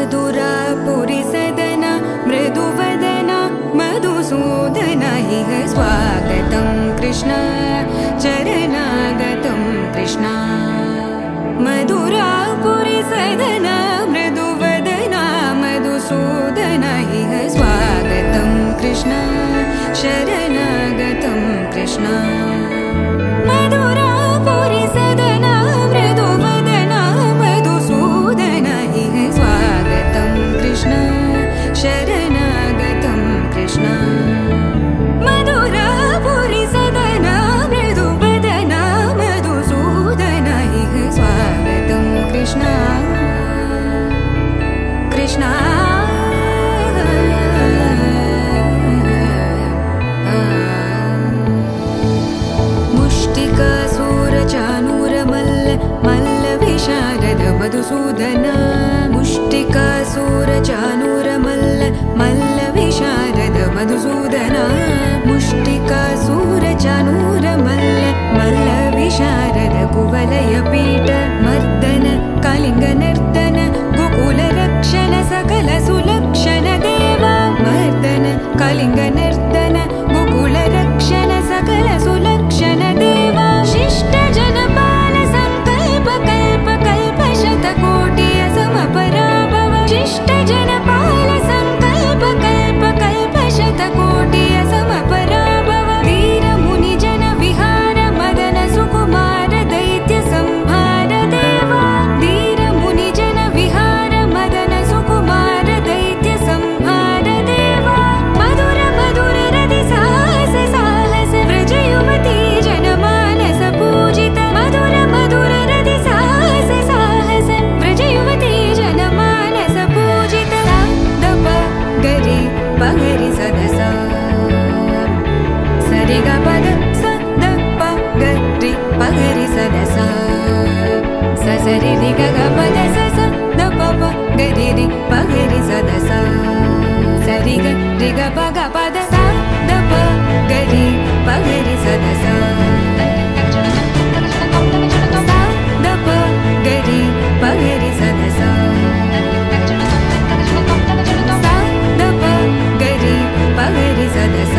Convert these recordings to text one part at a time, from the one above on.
मधुरापुरी सदना मृदुवदना मधुसूदन इह स्वागतं कृष्ण चरणागतं कृष्ण मधुरापुरी सदना मृदुवदना मधुसूदन इह स्वागतं कृष्ण शरणागतं कृष्ण मधुरापुरी सदना मृदुवदना मधुसूदन इह स्वागतं कृष्ण शरणागतं कृष्ण मधुरापुरी सदना मृदुवदना मधुसूदन इह स्वागतं कृष्ण कृष्ण मुष्टिकासूरचानूरमल्ल मल्लविशारद मधुसूदन मुष्टिकासूरचानूरमल्ल मल्लविशारद मधुसूदन मुष्टिकासूरचानूरमल्ल मल्लविशारद कुवलयपीठ मर्दन कलिङ्गनर्दन गोकुलरक्षण सकल सुलक्षण देवा मर्दन कलिङ्गनर्दन गोकुलरक्षण सकल सुलक्षण देवा शिष्ट जनपाल संकल्प कल्प कल्प शतकोटि असमपराभव शिष्ट जनपाल संकल्प कल्प कल्प शतकोटि असमपराभव वीर मुनि जन विहार मदन सुकुमार दैत्य संहार देवा वीर मुनि जन विहार मदन सुकुमार दैत्य संहार देवा मधुर मधुर रति साहस साहस व्रज युवती जनमानस पूजित मधुर मधुर रति साहस साहस व्रज युवती जनमानस पूजित दप गरि पगरि सदस सरि ग पद स द प गरि पगरि सदस स सरि रि ग ग पद स स द प प गरि रि पगरि सदस सरि ग रि ग प ग पद स द प गरि पगरि सदस द प गरि पगरि सदस द प गरि पगरि सदस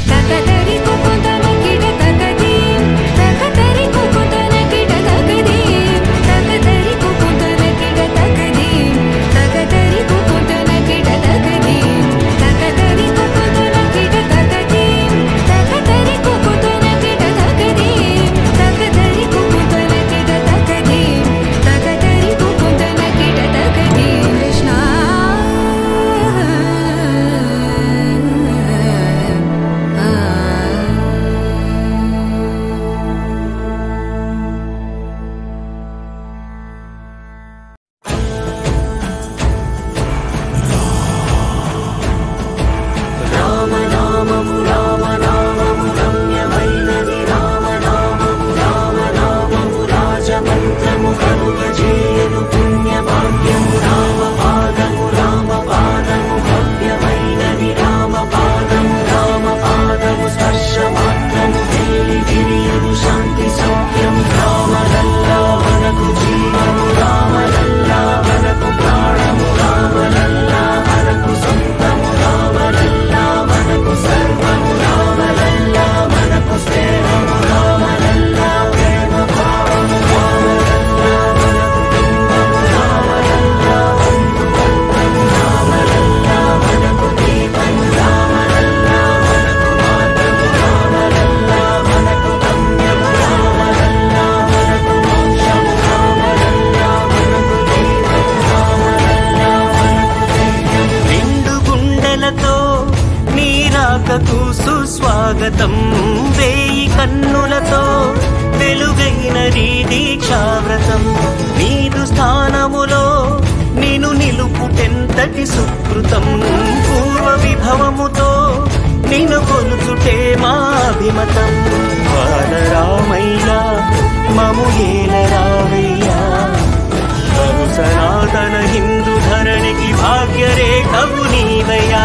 तकतरि कुकुतन किट तकदीं तकतरि कुकुतन किट तकदीं तकतरि कुकुतन किट तकदीं तकतरि कुकुतन किट तकदीं तकतरि कुकुतन किट तकदीं तकतरि कुकुतन किट तकदीं तकतरि कुकुतन किट तकदीं तकतरि कुकुतन किट तकदीं कृष्ण సుస్వాగతం వేయి కన్నులతో వెలుగైన నీ దీక్షావ్రతం నీదు స్థానములో నిను నిలుపుటెంతటి సుకృతం పూర్వ విభవముతో నిన్ను కొలుచుటే మా అభిమతం బాలరామయ్యా మము ఏలరావయ్యా సనాతన హిందూ ధరణికి భాగ్యరేఖవు నీవయ్యా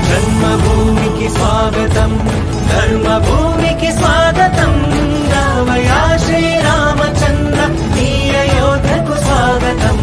జన్మభూమికి స్వాగతం ధర్మభూమికి స్వాగతం రామయ్యా శ్రీరామచంద్ర నీ అయోధ్యకు స్వాగతం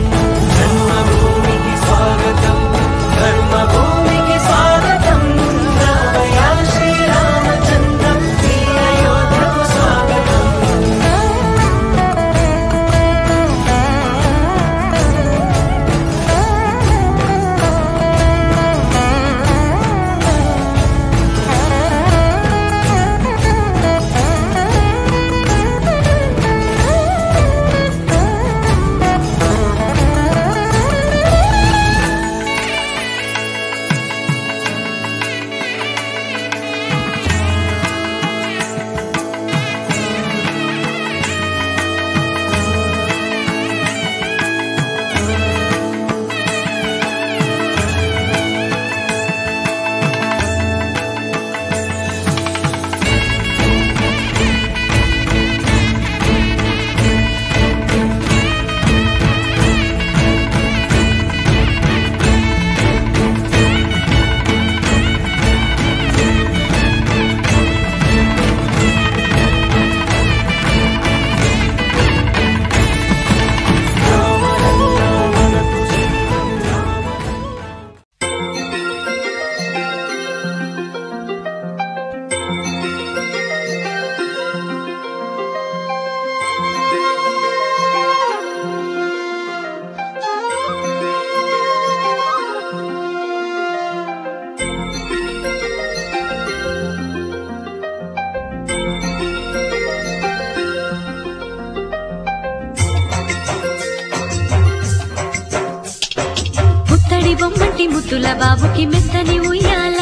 బొమ్మటి ముద్దుల బాబుకి మెత్తని ఉయ్యాల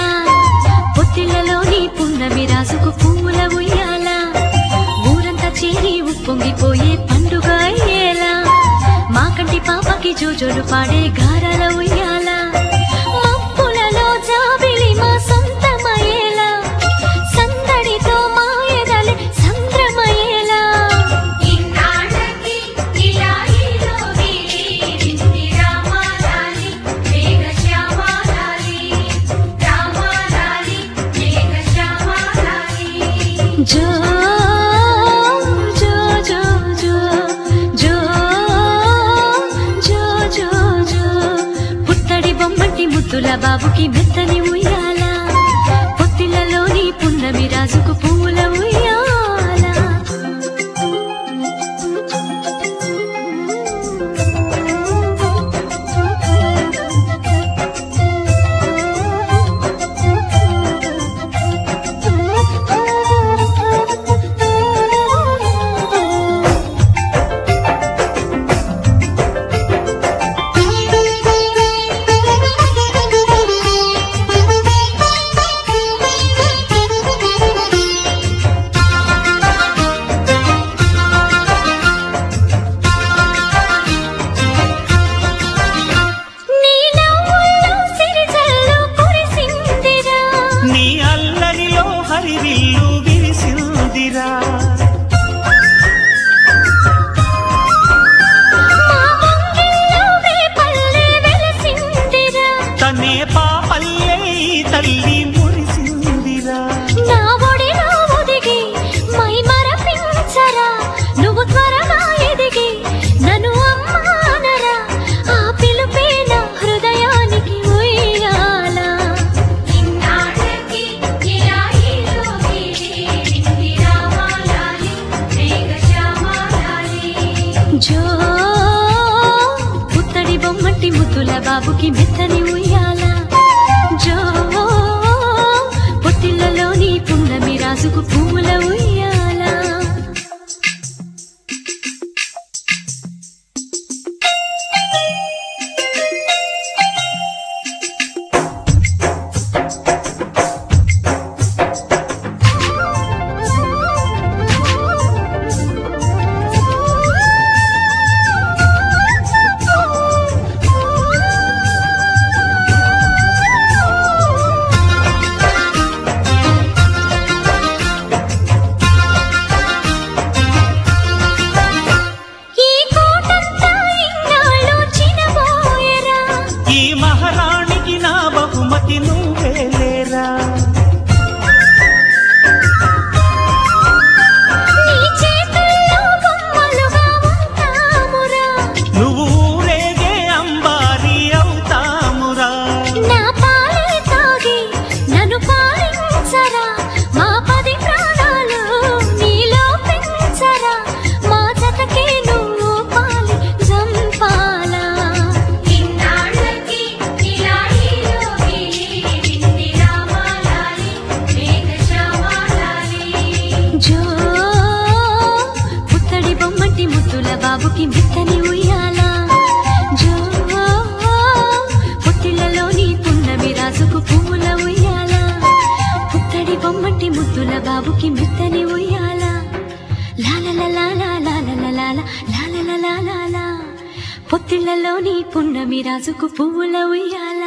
పొత్తిళ్లలోని పున్నమి రాజుకు పువ్వుల ఉయ్యాల ఊరంతా చేరి ఉప్పొంగిపోయే పండుగ అయ్యేలా మా కంటి పాపకి జోజోలు పాడే గారాల ఉయ్యాల మబ్బులలో జాబిలి మా సొంతమయ్యేలా సందడితో మా ఎదలే సంద్రమయ్యేలా జో జో జో జో జో జో జో జో పుత్తడి బొమ్మటి ముద్దుల బాబుకి మెత్తని ఉయ్యాల పొత్తిళ్లలోని పున్నమి రాజుకు పువ్వుల ఉయ్యాల జో పుత్తడి బొమ్మటి ముద్దుల బాబుకి మెత్తని ఉయ్యాల జో పొత్తిళ్లలోని పున్నమి రాజుకు పువ్వుల ఉయ్యాల జో పుత్తడి బొమ్మటి ముద్దుల బాబుకి మెత్తని ఉయ్యాల జో పొత్తిళ్లలోని పున్నమి రాజుకు పువ్వుల ఉయ్యాల పుత్తడి బొమ్మటి ముద్దుల బాబుకి మెత్తని ఉయ్యాల లాలలలాలలాలలలాలలలాలలా పొత్తిళ్లలోని పున్నమి రాజుకు పువ్వుల ఉయ్యాల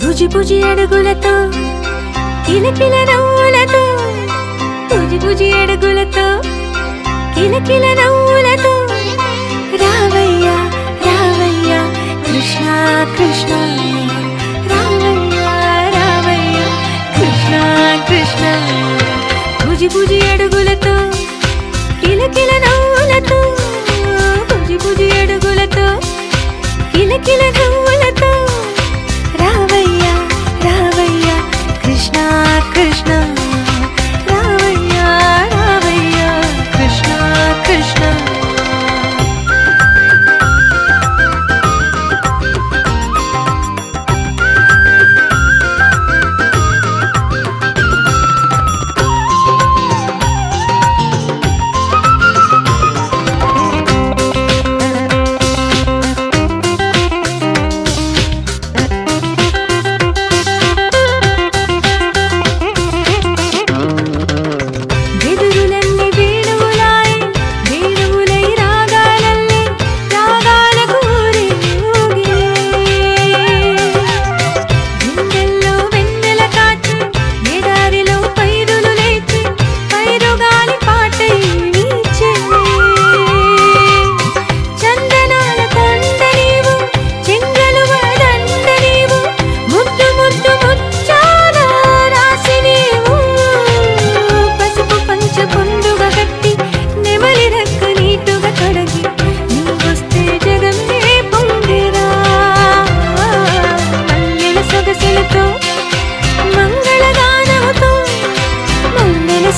బుజి బుజి అడుగులతో కిలకిల నవ్వులతో బుజి భుజి అడుగులతో కిలకిల నవ్వులతో రావయ్యా రావయ్యా కృష్ణ కృష్ణ రావయ్యా రావయ్యా కృష్ణ కృష్ణ భుజి భుజి అడుగులతో కిలకిల నవ్వులతో భుజి భుజి అడుగులతో కిలకిల నవ్వులతో రావయ్యా రావయ్యా కృష్ణ కృష్ణ రావయ్యా రావయ్యా కృష్ణ కృష్ణ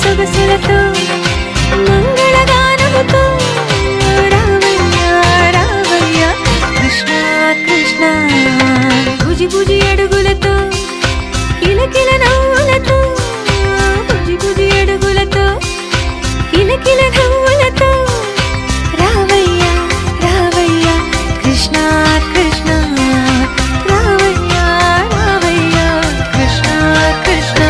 సొగసులతో మంగళగానముతో రావయ్యా రావయ్యా కృష్ణ కృష్ణ భుజి భుజి అడుగులతో కిలకిల నవ్వులతో భుజి భుజి అడుగులతో కిలకిల నవ్వులతో రావయ్యా రావయ్యా కృష్ణ కృష్ణ రావయ్యా రావయ్యా కృష్ణ కృష్ణ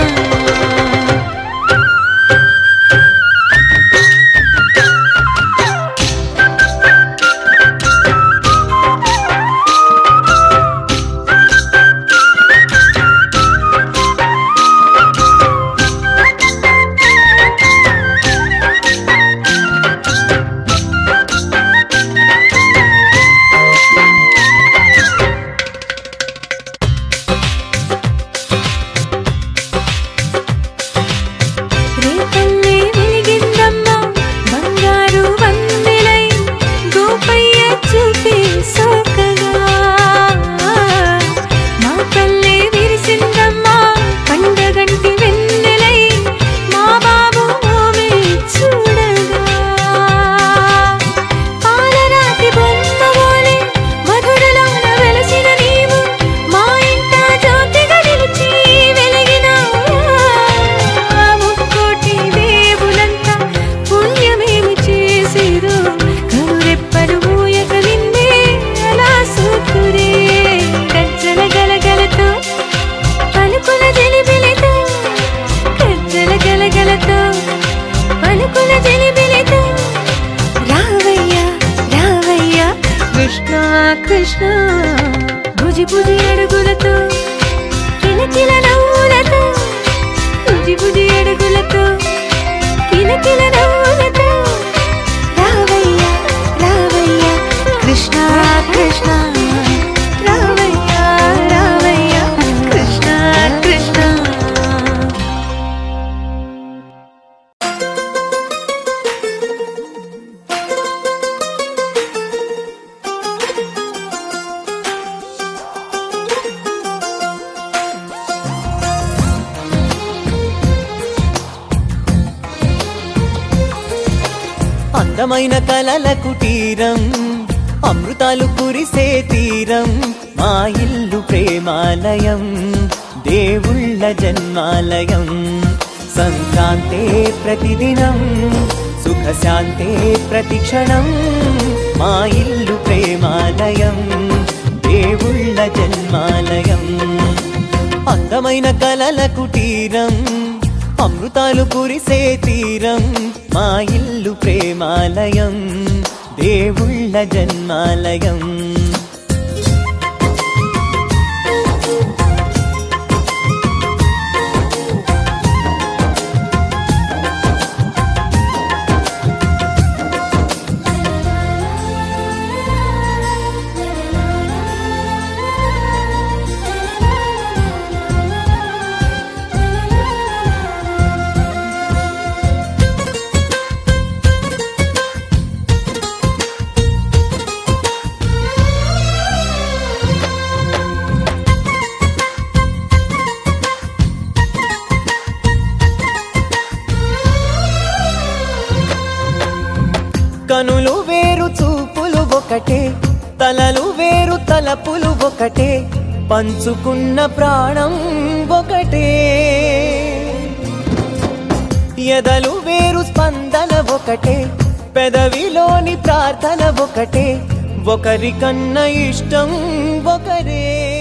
కృష్ణ భుజి భుజి అడుగులతో కిలకిల నవ్వులతో భుజి భుజి అడుగులతో కిలకిల నవ్వులతో రావయ్యా రావయ్యా కృష్ణ కృష్ణ రావయ్యా రావయ్యా కృష్ణ కృష్ణ అందమైన కలల కుటీరం అమృతాలు కురిసే తీరం మా ఇల్లు ప్రేమాలయం దేవుళ్ళ జన్మాలయం సంక్రాంతే ప్రతిదినం సుఖశాంతే ప్రతిక్షణం మా ఇల్లు ప్రేమాలయం దేవుళ్ళ జన్మాలయం అందమైన కలల కుటీరం అమృతాలు కురిసే తీరం మా ఇల్లు ప్రేమాలయం దేవుళ్ళ జన్మాలయం కనులు వేరు చూపులు ఒకటే, తలలు వేరు తలపులు ఒకటే, పంచుకున్న ప్రాణం ఒకటే. ఎదలు వేరు స్పందన ఒకటే, పెదవిలోని ప్రార్థన ఒకటే, ఒకరికన్నా ఇష్టం ఒకరే.